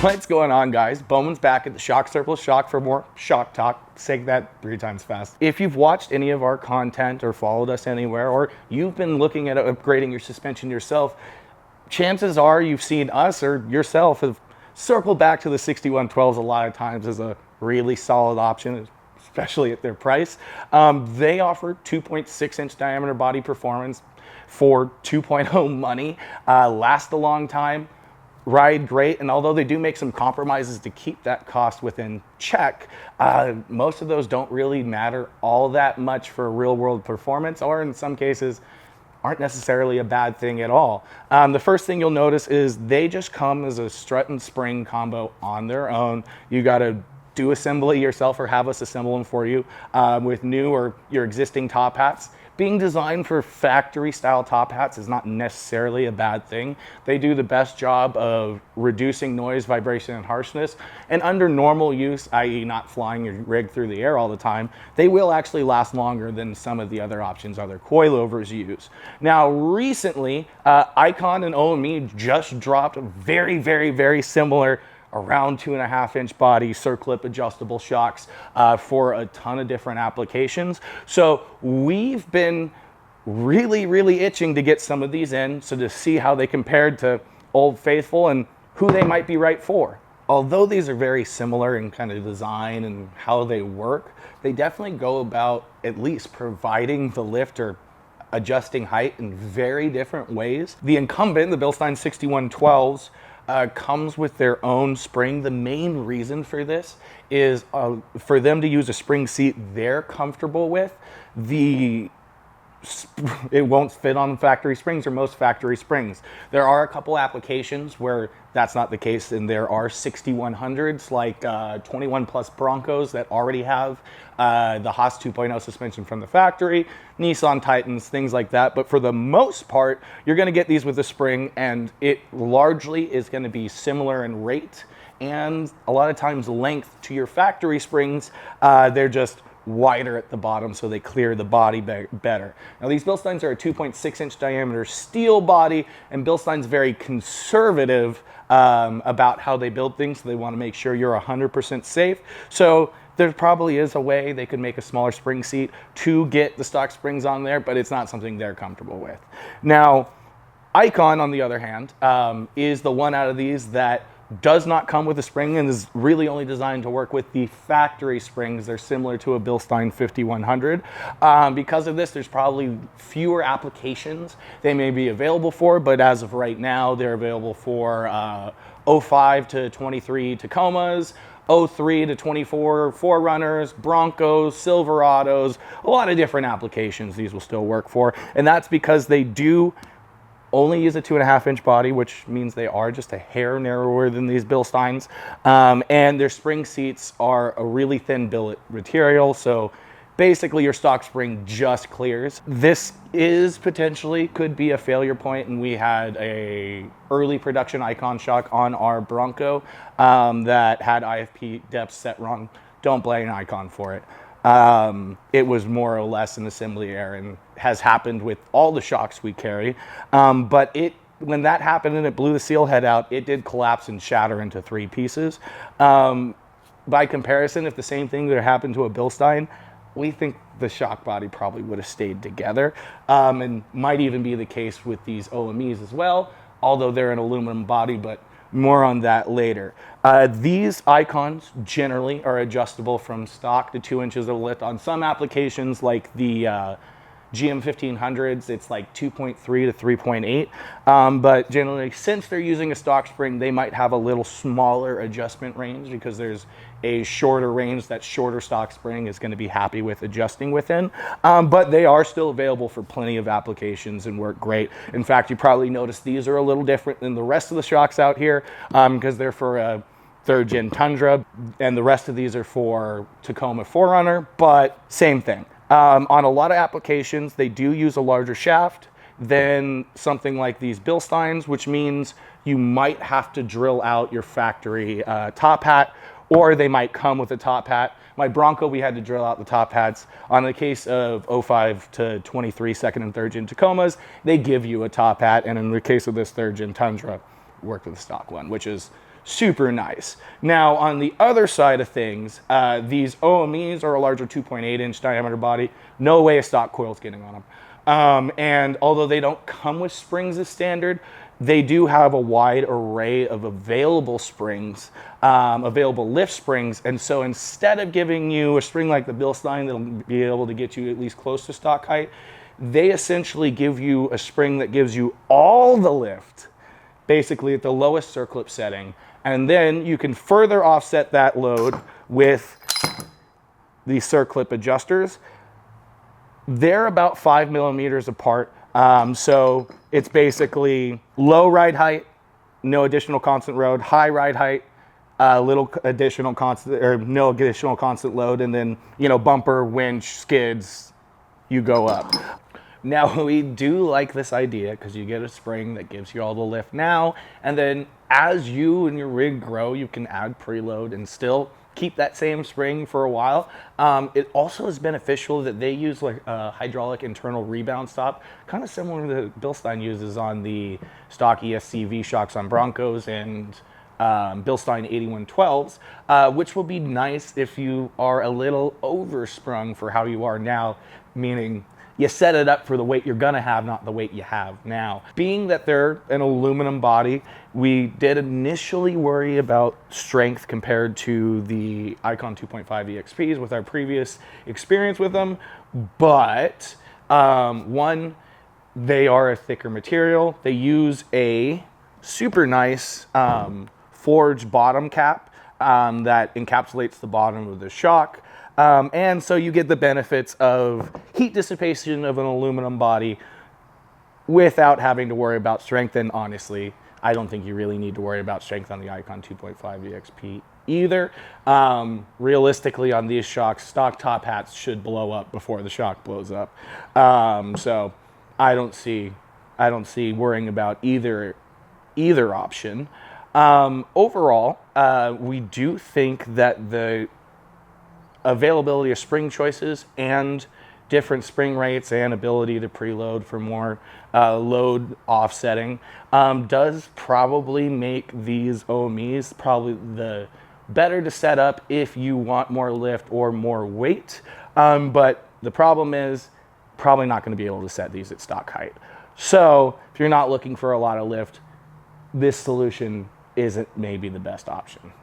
What's going on, guys? Bowman's back at the Shock Surplus Shock for more shock talk. Say that 3 times fast. If you've watched any of our content or followed us anywhere, or you've been looking at upgrading your suspension yourself, chances are you've seen us or yourself have circled back to the 6112s a lot of times as a really solid option, especially at their price. They offer 2.6-inch diameter body performance for 2.0 money, last a long time, ride great, and although they do make some compromises to keep that cost within check, most of those don't really matter all that much for real world performance, or in some cases aren't necessarily a bad thing at all. The first thing you'll notice is they just come as a strut and spring combo on their own. You gotta do assembly yourself or have us assemble them for you with new or your existing top hats. Being designed for factory style top hats is not necessarily a bad thing. They do the best job of reducing noise, vibration, and harshness. And under normal use, i.e. not flying your rig through the air all the time, they will actually last longer than some of the other options other coilovers use. Now, recently, Icon and OME just dropped very, very, very similar around 2.5-inch body circlip adjustable shocks for a ton of different applications. So we've been really itching to get some of these in, so to see how they compared to Old Faithful and who they might be right for. Although these are very similar in kind of design and how they work, they definitely go about at least providing the lift or adjusting height in very different ways. The incumbent, the Bilstein 6112s, comes with their own spring. The main reason for this is for them to use a spring seat they're comfortable with. It won't fit on factory springs or most factory springs. There are a couple applications where that's not the case, and there are 6100s like 21 Plus Broncos that already have the Haas 2.0 suspension from the factory, Nissan Titans, things like that. But for the most part, you're going to get these with a spring, and it largely is going to be similar in rate and a lot of times length to your factory springs. They're just wider at the bottom, so they clear the body better. Now, these Bilsteins are a 2.6-inch diameter steel body, and Bilstein's very conservative about how they build things, so they want to make sure you're 100% safe. So there probably is a way they could make a smaller spring seat to get the stock springs on there, but it's not something they're comfortable with. Now, Icon, on the other hand, is the one out of these that does not come with a spring and is really only designed to work with the factory springs. They're similar to a Bilstein 5100. Because of this, there's probably fewer applications they may be available for, but as of right now, they're available for 05 to 23 Tacomas, 03 to 24 4Runners, Broncos, Silverados, a lot of different applications these will still work for. And that's because they do only use a 2.5-inch body, which means they are just a hair narrower than these Bilsteins. And their spring seats are a really thin billet material, so basically your stock spring just clears. This is potentially could be a failure point, and we had a early production Icon shock on our Bronco that had IFP depth set wrong. Don't blame Icon for it. It was more or less an assembly error and has happened with all the shocks we carry. But when that happened and it blew the seal head out, it did collapse and shatter into 3 pieces. By comparison, if the same thing would have happened to a Bilstein, we think the shock body probably would have stayed together, and might even be the case with these OMEs as well, although they're an aluminum body, but more on that later. These Icons generally are adjustable from stock to 2 inches of lift. On some applications like the GM 1500s, it's like 2.3 to 3.8. But generally, since they're using a stock spring, they might have a little smaller adjustment range because there's a shorter range that shorter stock spring is going to be happy with adjusting within. But they are still available for plenty of applications and work great. In fact, you probably noticed these are a little different than the rest of the shocks out here because they're for a 3rd gen Tundra, and the rest of these are for Tacoma 4Runner, but same thing. On a lot of applications, they do use a larger shaft than something like these Bilsteins, which means you might have to drill out your factory top hat, or they might come with a top hat. My Bronco, we had to drill out the top hats. On the case of 05 to 23 2nd and 3rd gen Tacomas, they give you a top hat, and in the case of this 3rd gen Tundra, worked with a stock one, which is super nice. Now, on the other side of things, these OMEs are a larger 2.8-inch diameter body. No way a stock coil's getting on them. And although they don't come with springs as standard, they do have a wide array of available springs, available lift springs. And so instead of giving you a spring like the Bilstein that'll be able to get you at least close to stock height, they essentially give you a spring that gives you all the lift, basically at the lowest circlip setting. And then you can further offset that load with the circlip adjusters. They're about 5 millimeters apart. So it's basically low ride height, no additional constant load, high ride height, little additional constant, or no additional constant load, and then, you know, bumper, winch, skids, you go up. Now, we do like this idea because you get a spring that gives you all the lift now, and then as you and your rig grow, you can add preload and still keep that same spring for a while. It also is beneficial that they use like a hydraulic internal rebound stop, kind of similar to Bilstein uses on the stock ESC V-shocks on Broncos and Bilstein 8112s, which will be nice if you are a little oversprung for how you are now, meaning you set it up for the weight you're gonna have, not the weight you have now. Being that they're an aluminum body, we did initially worry about strength compared to the Icon 2.5 EXPs with our previous experience with them, but one, they are a thicker material. They use a super nice forged bottom cap that encapsulates the bottom of the shock. And so you get the benefits of heat dissipation of an aluminum body without having to worry about strength. And honestly, I don't think you really need to worry about strength on the Icon 2.5 EXP either. Realistically, on these shocks, stock top hats should blow up before the shock blows up. So I don't see worrying about either option. Overall, we do think that the availability of spring choices and different spring rates and ability to preload for more load offsetting does probably make these OMEs probably the better to set up if you want more lift or more weight. But the problem is probably not going to be able to set these at stock height. So if you're not looking for a lot of lift, this solution isn't maybe the best option.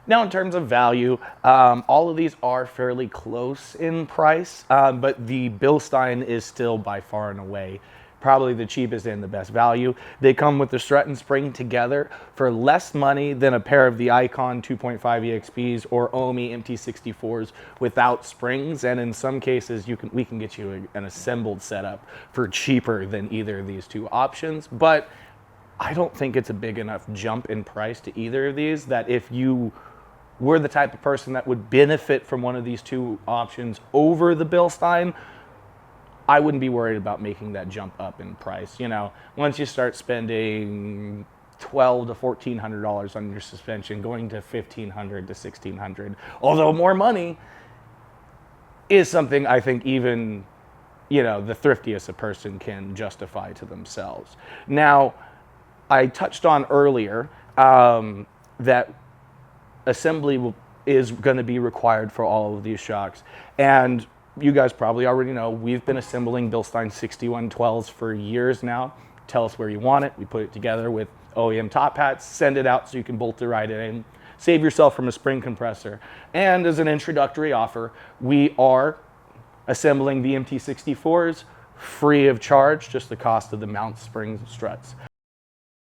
Now, in terms of value, all of these are fairly close in price, but the Bilstein is still by far and away probably the cheapest and the best value. They come with the strut and spring together for less money than a pair of the Icon 2.5 EXPs or OME MT64s without springs, and in some cases we can get you an assembled setup for cheaper than either of these two options. But I don't think it's a big enough jump in price to either of these that if you were the type of person that would benefit from one of these two options over the Bilstein, I wouldn't be worried about making that jump up in price. You know, once you start spending $1,200 to $1,400 on your suspension, going to $1,500 to $1,600, although more money is something I think even, you know, the thriftiest a person can justify to themselves. Now, I touched on earlier that assembly is going to be required for all of these shocks, and you guys probably already know we've been assembling Bilstein 6112s for years now. Tell us where you want it. We put it together with OEM top hats, send it out so you can bolt it right in, save yourself from a spring compressor. And as an introductory offer, we are assembling the MT64s free of charge, just the cost of the mount, springs, and struts.